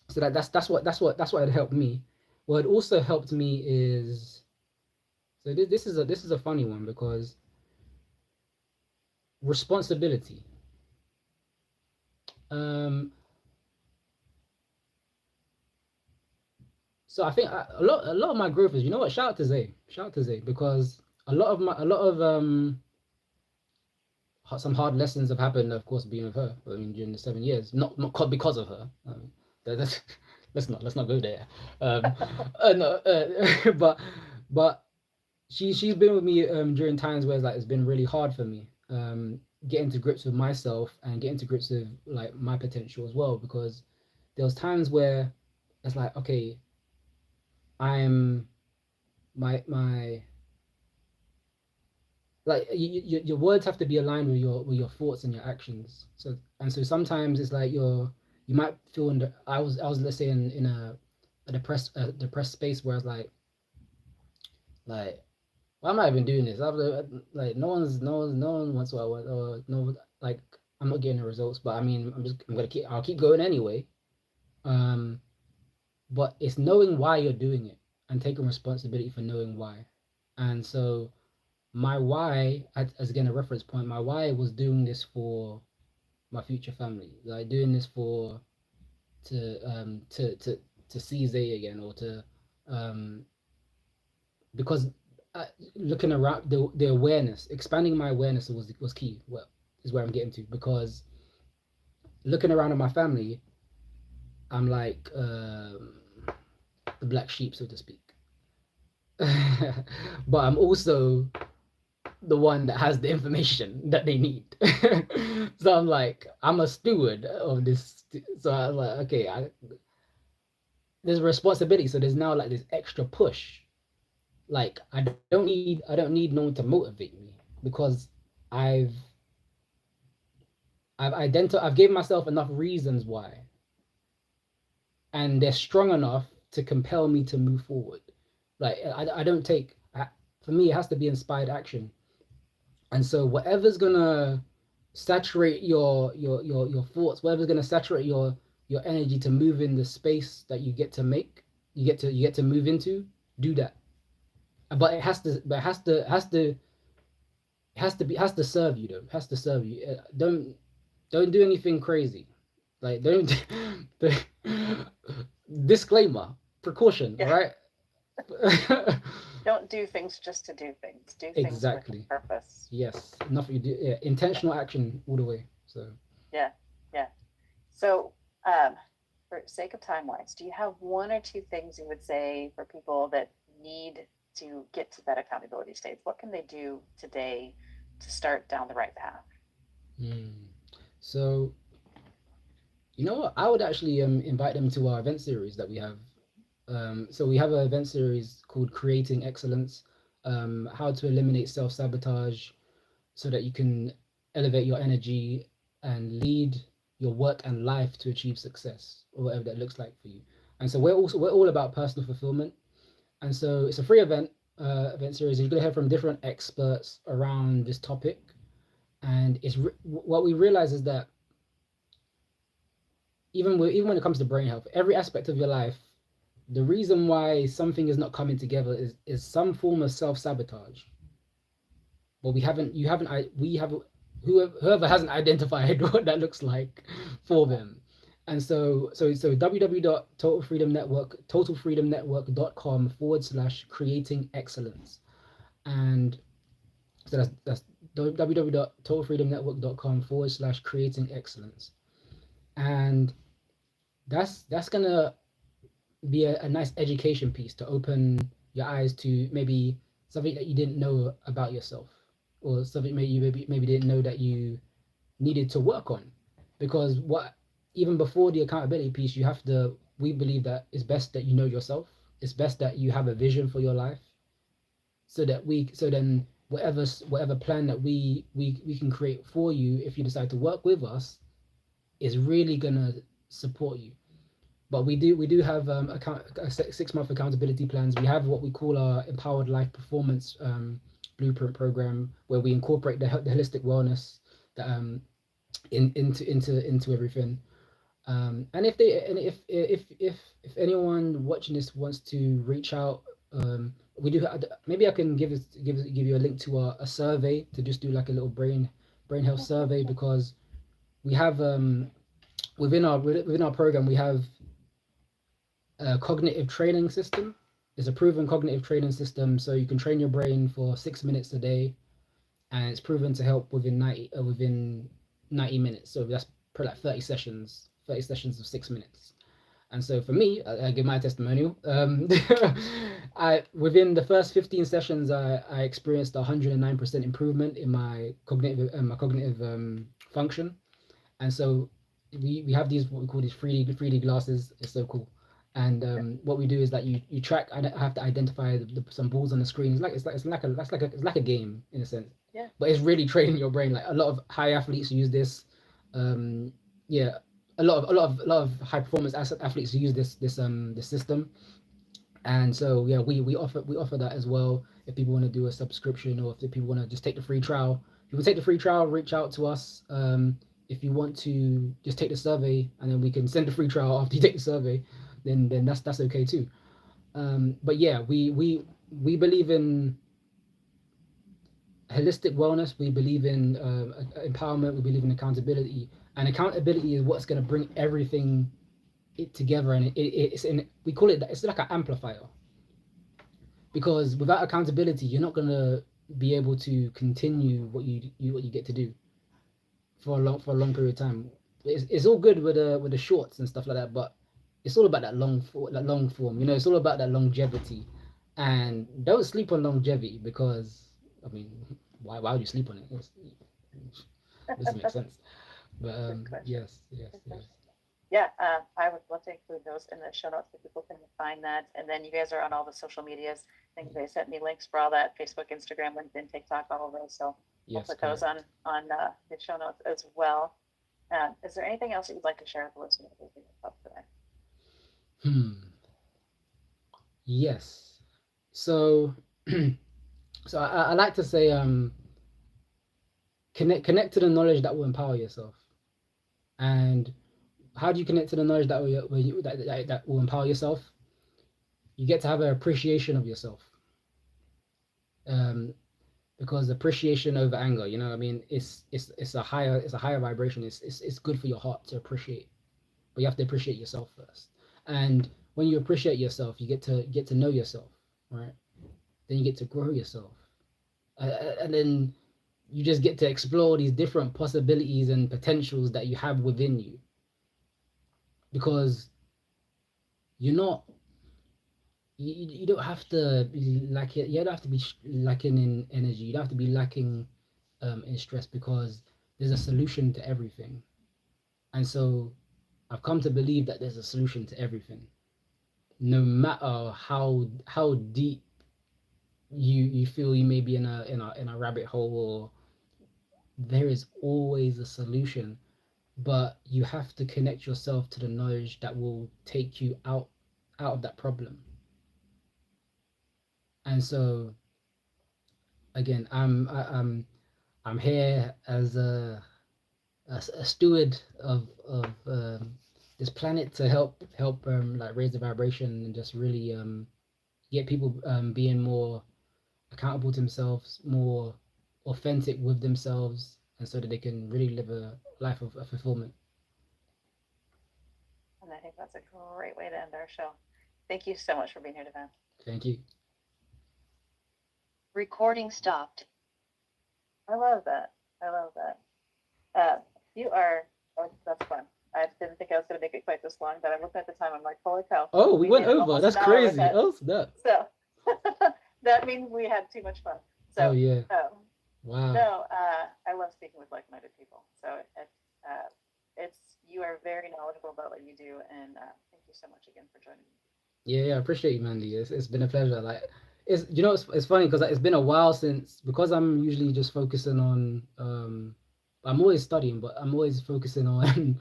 so that's what had helped me. What had also helped me is, so this is a funny one, because responsibility. Um, so I think a lot of my growth is, you know what? Shout out to Zay, because a lot of some hard lessons have happened, of course, being with her. I mean, during the 7 years, because of her. That's, let's not go there. Um, no, but she's been with me during times where it's been really hard for me getting to grips with myself and getting to grips with like my potential as well, because there was times where it's like, okay, I'm my like your words have to be aligned with your thoughts and your actions. So sometimes it's like you might feel in the I was let's say in a depressed space where it's like why am I even doing this? Like no one wants what I want, or no, like I'm not getting the results, but I mean I'll keep going anyway. Um, but it's knowing why you're doing it and taking responsibility for knowing why. And so my why, as again a reference point, my why was doing this for my future family, like doing this for to to see Zay again, or to um because looking around, the awareness, expanding my awareness was key. Well, is where I'm getting to, because looking around at my family, I'm like the black sheep, so to speak. But I'm also the one that has the information that they need. So I'm like, I'm a steward of this. So I'm like, okay, there's a responsibility. So there's now like this extra push. Like I don't need no one to motivate me, because I've I've given myself enough reasons why, and they're strong enough to compel me to move forward. Like I don't take for me it has to be inspired action. And so whatever's gonna saturate your thoughts, whatever's gonna saturate your energy to move in the space that you get to make, you get to move into, do that. But it has to serve you though. It has to serve you. Don't do anything crazy. Like don't disclaimer, precaution, Yeah. right? Don't do things just to do things. Do things with Exactly. a purpose. Yes. Nothing you do. Yeah. Yeah. Intentional action all the way. So Yeah. Yeah. So, for sake of time wise, do you have one or two things you would say for people that need to get to that accountability stage? What can they do today to start down the right path? mm. So you know what? I would actually invite them to our event series that we have. So we have an event series called Creating Excellence, how to eliminate self-sabotage so that you can elevate your energy and lead your work and life to achieve success, or whatever that looks like for you. And so we're all about personal fulfillment. And so it's a free event series. You're gonna hear from different experts around this topic. And what we realize is that even when it comes to brain health, every aspect of your life, the reason why something is not coming together is some form of self sabotage. But we haven't you haven't I we have whoever hasn't identified what that looks like for them. And so www.totalfreedomnetwork.com/creating excellence. And so that's www.totalfreedomnetwork.com/creating excellence. And that's gonna be a nice education piece to open your eyes to maybe something that you didn't know about yourself, or something maybe didn't know that you needed to work on. Because what even before the accountability piece, you have to we believe that it's best that you know yourself. It's best that you have a vision for your life, so then whatever plan that we can create for you, if you decide to work with us, is really gonna support you. But we do have 6 month accountability plans. We have what we call our empowered life performance blueprint program, where we incorporate the holistic wellness that, into everything. And if anyone watching this wants to reach out, we do maybe I can give you a link to a survey to just do like a little brain health survey, because we have within our program we have a cognitive training system. It's a proven cognitive training system, so you can train your brain for 6 minutes a day, and it's proven to help within 90 minutes. So that's probably like 30 sessions of 6 minutes. And so for me, I give my testimonial. I within the first 15 sessions, I experienced 109% improvement in my cognitive function. And so we have these what we call these 3D glasses. It's so cool. And what we do is that you track. I have to identify some balls on the screen. It's like a game in a sense. Yeah. But it's really training your brain. Like a lot of high athletes use this. Yeah, a lot of high performance athletes use this system. And so yeah, we offer that as well. If people want to do a subscription, or if people want to just take the free trial, if you take the free trial, reach out to us. If you want to just take the survey, and then we can send the free trial after you take the survey, then that's okay too. But yeah, we believe in holistic wellness. We believe in empowerment. We believe in accountability, and accountability is what's going to bring everything it together. And it's in we call it, it's like an amplifier, because without accountability, you're not going to be able to continue what you get to do for a long period of time. It's all good with the shorts and stuff like that, but it's all about that long form. It's all about that longevity, and don't sleep on longevity, because I mean, why would you sleep on it? It doesn't make sense. But Good question. yes. Good question. Yeah, I would love to include those in the show notes so people can find that. And then you guys are on all the social medias. I think they sent me links for all that: Facebook, Instagram, LinkedIn, TikTok, all of those. So I'll Yes, put those correct. on the show notes as well. Is there anything else that you'd like to share with the listeners as we wrap up today? Yes. So, so I like to say, connect to the knowledge that will empower yourself. And how do you connect to the knowledge that will empower yourself? You get to have an appreciation of yourself. Um, because appreciation over anger, I mean, it's a higher vibration. It's good for your heart to appreciate, but you have to appreciate yourself first. And when you appreciate yourself, you get to know yourself, right? Then you get to grow yourself, and then you just get to explore these different possibilities and potentials that you have within you, because you're not you don't have to be like it. You don't have to be lacking in energy. You don't have to be lacking in stress, because there's a solution to everything. And so I've come to believe that there's a solution to everything, no matter how deep you feel you may be in a rabbit hole, or there is always a solution. But you have to connect yourself to the knowledge that will take you out of that problem. And so again, I'm here as a steward of this planet, to help like raise the vibration, and just really get people being more accountable to themselves, more authentic with themselves, and so that they can really live a life of fulfillment. And I think that's a great way to end our show. Thank you so much for being here, Devann. Thank you. Recording stopped. I love that. I love that. You are. Oh, that's fun. I didn't think I was going to make it quite this long, but I'm looking at the time. I'm like, holy cow! Oh, we went made it over. almost That's an hour with crazy. that. Oh, snap. So that means we had too much fun. So Oh yeah. Wow. no, I love speaking with like-minded people. So it's you are very knowledgeable about what you do, and thank you so much again for joining me. Yeah, I appreciate you, Mandy. It's been a pleasure. Like, it's funny, because it's been a while since, because I'm usually just focusing on I'm always studying, but I'm always focusing on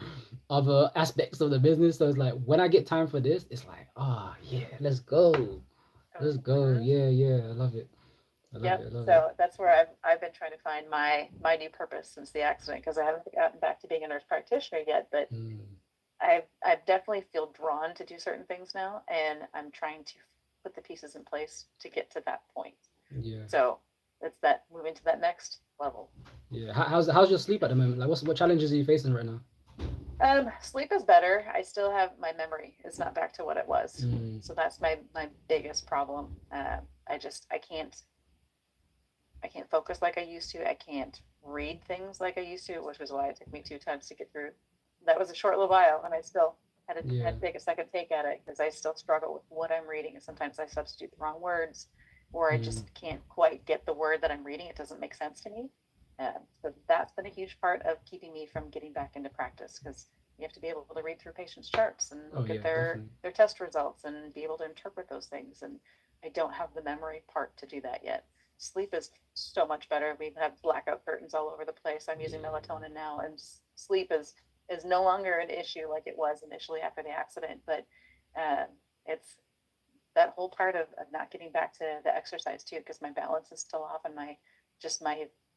other aspects of the business. So it's like when I get time for this, it's like, oh yeah, let's go. Let's go. Yeah, I love it. I love Yep. it. I love it. So that's where I've been trying to find my new purpose since the accident, because I haven't gotten back to being a nurse practitioner yet, but I've definitely feel drawn to do certain things now, and I'm trying to put the pieces in place to get to that point. Yeah. So it's that moving to that next level. Yeah. How's your sleep at the moment? Like, what challenges are you facing right now? Sleep is better. I still have my memory is not back to what it was. Mm, So that's my biggest problem. I can't focus like I used to. I can't read things like I used to, which was why it took me 2 times to get through. That was a short little while, and I still yeah. had to take a second take at it because I still struggle with what I'm reading, and sometimes I substitute the wrong words, or I Mm, just can't quite get the word that I'm reading. It doesn't make sense to me. So that's been a huge part of keeping me from getting back into practice because you have to be able to read through patients' charts and oh look at yeah, their definitely. their test results and be able to interpret those things. And I don't have the memory part to do that yet. Sleep is so much better. We have blackout curtains all over the place. I'm using Yeah, melatonin now, and sleep is no longer an issue like it was initially after the accident. But uh, it's that whole part of not getting back to the exercise too, because my balance is still off and my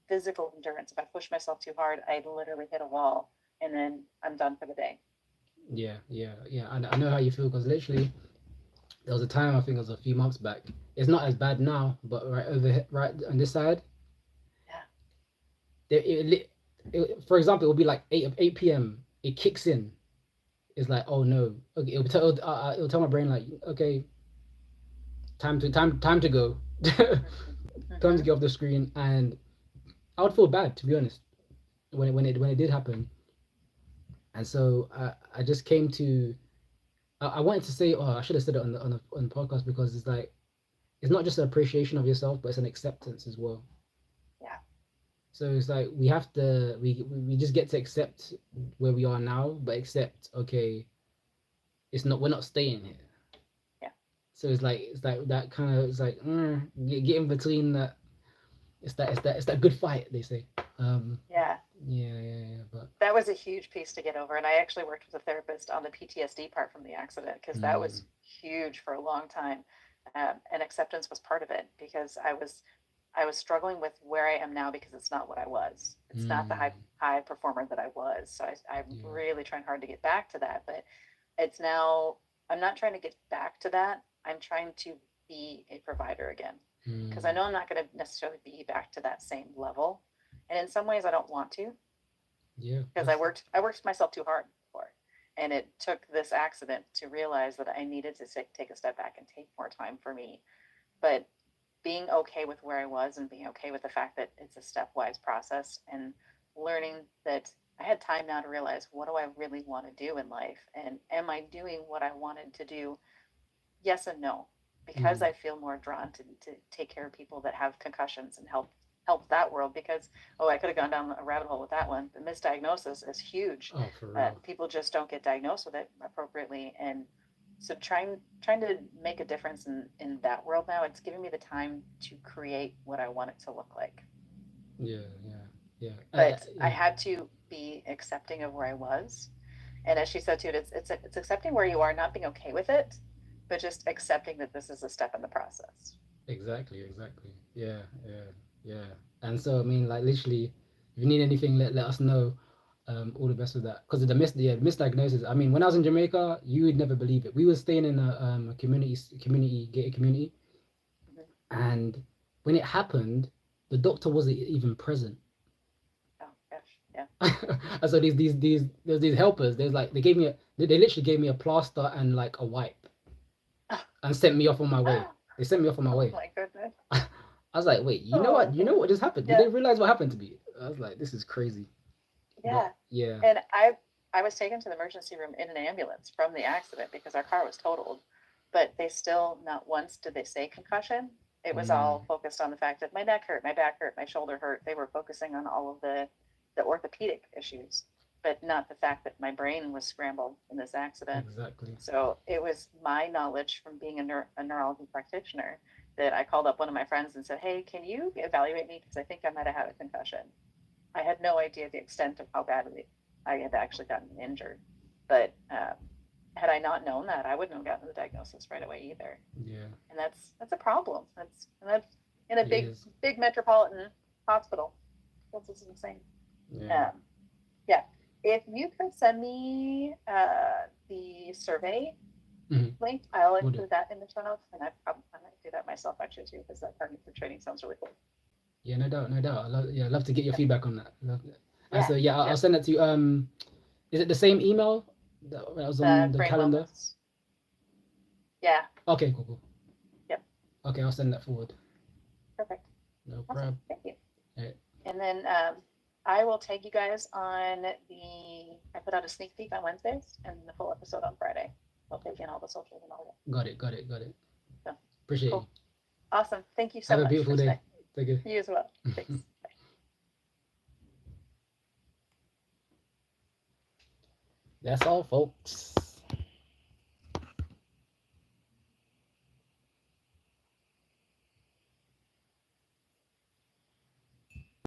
physical endurance. If I push myself too hard, I literally hit a wall, and then I'm done for the day. yeah. I know how you feel because literally there was a time I think it was a few months back. It's not as bad now, but right over right on this side, Yeah. there, for example, it will be like 8 p.m. It kicks in. It's like, oh no. Okay, it'll tell my brain like, okay, time to go, Mm-hmm. time to Mm-hmm. get off the screen, and I would feel bad to be honest when it did happen, and so I just came to I wanted to say, oh, I should have said it on the podcast because it's like it's not just an appreciation of yourself, but it's an acceptance as well. Yeah. So it's like we have to we just get to accept where we are now, but accept okay, it's not we're not staying here. Yeah. So it's like that kind of it's like get in between that. It's that good fight they say. Um, Yeah. yeah, but That was a huge piece to get over. And I actually worked with a therapist on the PTSD part from the accident because that mm, was huge for a long time. And acceptance was part of it because I was struggling with where I am now because it's not what I was. It's not the mm, high performer that I was. So I'm yeah, really trying hard to get back to that. But it's now I'm not trying to get back to that. I'm trying to be a provider again because I mm, know I'm not going to necessarily be back to that same level. And in some ways, I don't want to yeah. because I worked myself too hard before, and it took this accident to realize that I needed to take a step back and take more time for me. But being okay with where I was and being okay with the fact that it's a stepwise process and learning that I had time now to realize what do I really want to do in life and am I doing what I wanted to do? Yes and no, because Mm, I feel more drawn to take care of people that have concussions and help that world because I could have gone down a rabbit hole with that one. The misdiagnosis is huge. oh, for real. People just don't get diagnosed with it appropriately, and so trying to make a difference in that world now. It's giving me the time to create what I want it to look like. Yeah. But I Yeah. had to be accepting of where I was, and as she said too, it's accepting where you are, not being okay with it, but just accepting that this is a step in the process. Exactly. Yeah. And so I mean, like literally, if you need anything, let us know. All the best with that. Because the misdiagnosis. I mean, when I was in Jamaica, you would never believe it. We were staying in a community gated community, Mhm. and when it happened, the doctor wasn't even present. Oh gosh, yeah. And so there's these helpers. There's like they literally gave me a plaster and like a wipe and sent me off on my way. They sent me off on my Oh way. my goodness. I was like, wait, you know what? Oh You know what just happened? Did yeah, they realize what happened to me? I was like, this is crazy. But yeah. yeah. And I was taken to the emergency room in an ambulance from the accident because our car was totaled, but they still not once did they say concussion. It was Mm, all focused on the fact that my neck hurt, my back hurt, my shoulder hurt. They were focusing on all of the orthopedic issues, but not the fact that my brain was scrambled in this accident. exactly. So it was my knowledge from being a neurology practitioner that I called up one of my friends and said, "Hey, can you evaluate me because I think I might have had a concussion." I had no idea the extent of how badly I had actually gotten injured. But had I not known that, I wouldn't have gotten the diagnosis right away either. Yeah, And that's a problem. That's in a it big is. big metropolitan hospital. That's just insane. Yeah. Um, yeah. If you could send me the survey Mm-hmm. link, I'll Would it? include that in the show notes, and I might do that myself actually too because that cognitive training sounds really cool. Yeah, no doubt. I love to get your Yeah. feedback on that. Love it. And Yeah. so yeah, I'll Yep. send that to you. Is it the same email that was The on the brain calendar? wellness. Yeah. Okay, cool. Yep. Okay, I'll send that forward. Perfect. No Awesome. problem. Thank you. Right. And then I will tag you guys on I put out a sneak peek on Wednesdays and the full episode on Friday. I'll take in all the socials and all that. Got it. So, Appreciate cool. you. Awesome. Thank you so Have much. a beautiful for day. today. Take care. You as well. Thanks. Bye. That's all, folks.